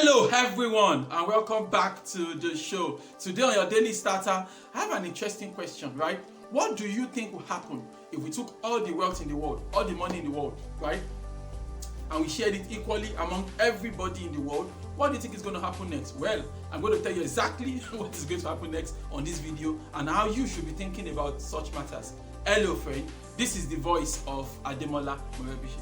Hello everyone and welcome back to the show. Today on your daily starter, I have an interesting question, right? What do you think will happen if we took all the wealth in the world, all the money in the world, right? And we shared it equally among everybody in the world? What do you think is going to happen next? Well, I'm going to tell you exactly what is going to happen next on this video and how you should be thinking about such matters. Hello friend, this is the voice of Ademola Morebise.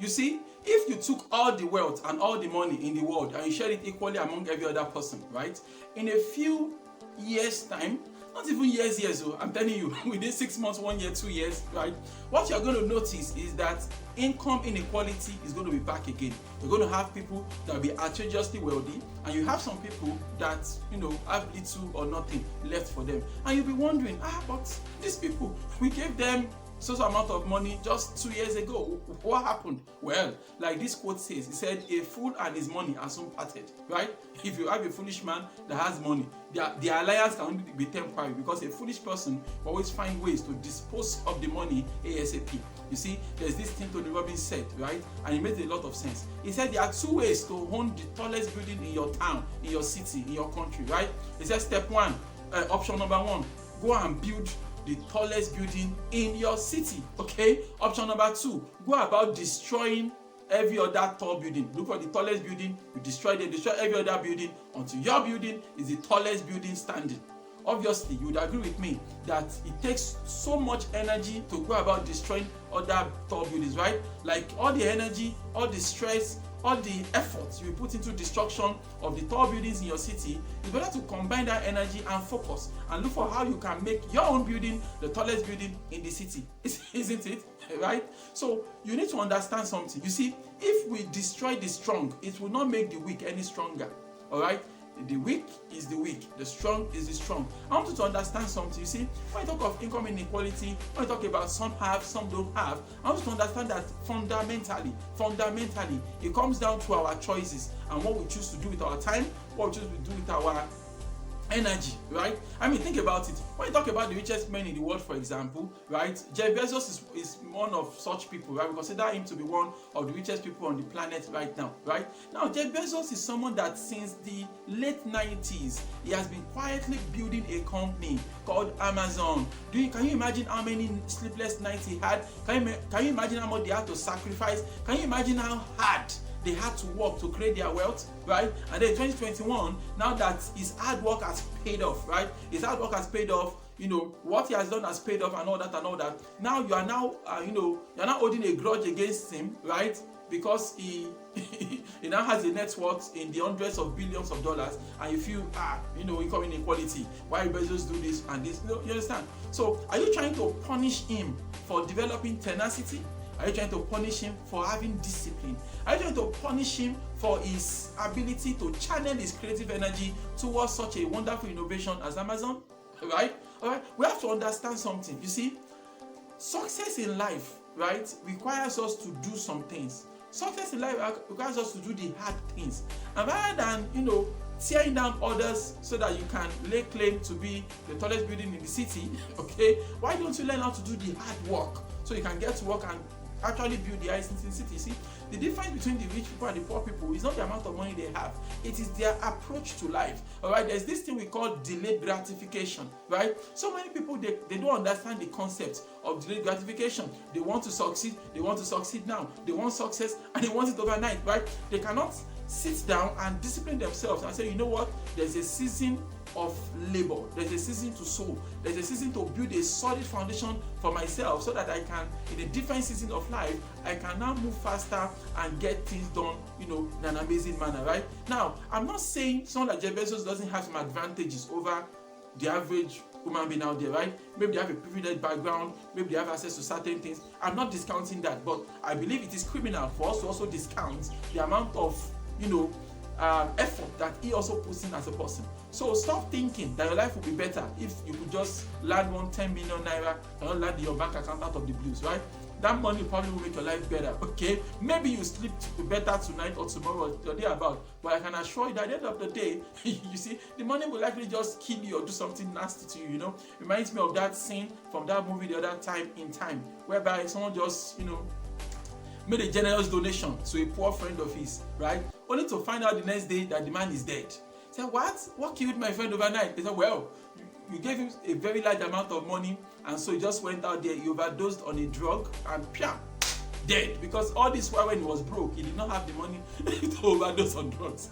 You see, if you took all the wealth and all the money in the world and you shared it equally among every other person, right? In a few years' time, not even years, I'm telling you, within 6 months, 1 year, 2 years, right? What you're going to notice is that income inequality is going to be back again. You're going to have people that will be outrageously wealthy, and you have some people that, have little or nothing left for them. And you'll be wondering, but these people, we gave them so amount of money just 2 years ago. What happened? Well, like this quote says, it said, a fool and his money are soon parted, right? If you have a foolish man that has money, the alliance can only be temporary, because a foolish person will always find ways to dispose of the money ASAP. You see, there's this thing Tony Robbins said, right? And it made a lot of sense. He said there are two ways to own the tallest building in your town, in your city, in your country, right? He said step one, option number one, go and build the tallest building in your city. Okay, option number two, go about destroying every other tall building. Look for the tallest building, you destroy every other building until your building is the tallest building standing. Obviously, you would agree with me that it takes so much energy to go about destroying other tall buildings, right? Like all the energy, all the stress, all the efforts you put into destruction of the tall buildings in your city, it's better to combine that energy and focus and look for how you can make your own building the tallest building in the city. Isn't it? Right? So you need to understand something. You see, if we destroy the strong, it will not make the weak any stronger. All right? The weak is the weak, the strong is the strong. I want you to understand something. You see, when you talk of income inequality, when you talk about some have, some don't have, I want you to understand that fundamentally, it comes down to our choices and what we choose to do with our time, what we choose to do with our energy, right? I mean, think about it. When you talk about the richest men in the world, for example, right? Jeff Bezos is one of such people, right? We consider him to be one of the richest people on the planet right now, right? Now, Jeff Bezos is someone that since the late 90s, he has been quietly building a company called Amazon. Can you imagine how many sleepless nights he had? Can you imagine how much they had to sacrifice? Can you imagine how hard they had to work to create their wealth, right? And then in 2021, now that his hard work has paid off, right? His hard work has paid off, what he has done has paid off and all that. Now you are now, you're now holding a grudge against him, right? Because he now has a net worth in the hundreds of billions of dollars, and you feel, income inequality. Why Bezos do this and this? You understand? So are you trying to punish him for developing tenacity? Are you trying to punish him for having discipline? Are you trying to punish him for his ability to channel his creative energy towards such a wonderful innovation as Amazon? Right? All right. We have to understand something. You see, success in life, right, requires us to do some things. Success in life requires us to do the hard things. And rather than, tearing down others so that you can lay claim to be the tallest building in the city, okay, why don't you learn how to do the hard work so you can get to work and actually build the highest in the city? See, the difference between the rich people and the poor people is not the amount of money they have, it is their approach to life. All right, there's this thing we call delayed gratification, right? So many people, they don't understand the concept of delayed gratification. They want to succeed now, they want success and they want it overnight, right? They cannot sit down and discipline themselves and say, you know what, there's a season of labor, there's a season to sow, there's a season to build a solid foundation for myself so that I can, in a different season of life, I can now move faster and get things done, in an amazing manner, right? Now, I'm not saying someone like Jeff Bezos doesn't have some advantages over the average human being out there, right? Maybe they have a privileged background, maybe they have access to certain things. I'm not discounting that, but I believe it is criminal for us to also discount the amount of effort that he also puts in as a person. So stop thinking that your life will be better if you could just land 10 million naira and not land in your bank account out of the blues, right? that money probably will make your life better. Okay, maybe you sleep better tonight or tomorrow or the day about, but I can assure you that at the end of the day, you see, the money will likely just kill you or do something nasty to you. You know, reminds me of that scene from that movie the other time, In Time, whereby someone just, you know, made a generous donation to a poor friend of his, right? Only to find out the next day that the man is dead. He said, what killed my friend overnight? They said, well, you gave him a very large amount of money, and so he just went out there, he overdosed on a drug, and dead. Because all this while when he was broke, he did not have the money to overdose on drugs.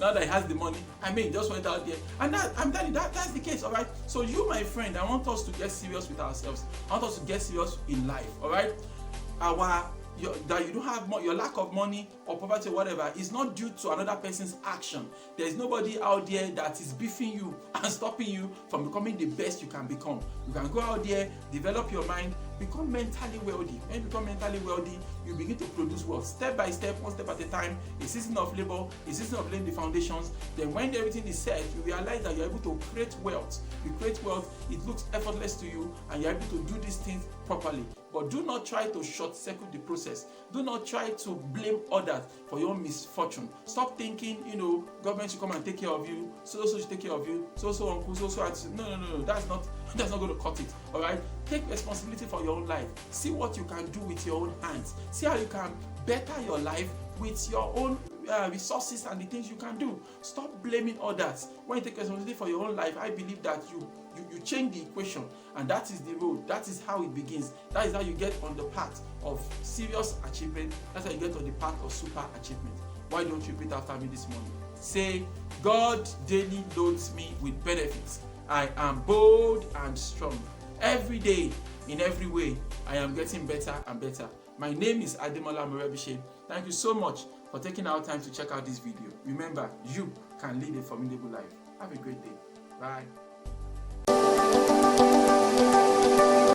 Now that he has the money, he just went out there. And that, I'm telling you, that's the case, all right? So you, my friend, I want us to get serious with ourselves. I want us to get serious in life, all right? That you don't have your lack of money or poverty or whatever is not due to another person's action. There is nobody out there that is beefing you and stopping you from becoming the best you can become. You can go out there, develop your mind, become mentally wealthy. When you become mentally wealthy, you begin to produce wealth step by step, one step at a time. A season of labor, a season of laying the foundations. Then when everything is set, you realize that you're able to create wealth. You create wealth, it looks effortless to you, and you're able to do these things properly. But do not try to short circuit the process. Do not try to blame others for your misfortune. Stop thinking, you know, government should come and take care of you, so should take care of you, so uncle, so auntie. No. That's not going to cut it. All right? Take responsibility for your own life. See what you can do with your own hands. See how you can better your life with your own resources and the things you can do. Stop blaming others. When you take responsibility for your own life, I believe that you change the equation, and that is the road. That is how it begins. That is how you get on the path of serious achievement. That's how you get on the path of super achievement. Why don't you repeat after me this morning? Say, God daily loads me with benefits. I am bold and strong. Every day, in every way, I am getting better and better. My name is Ademola Morebise. Thank you so much for taking our time to check out this video. Remember, you can lead a formidable life. Have a great day. Bye.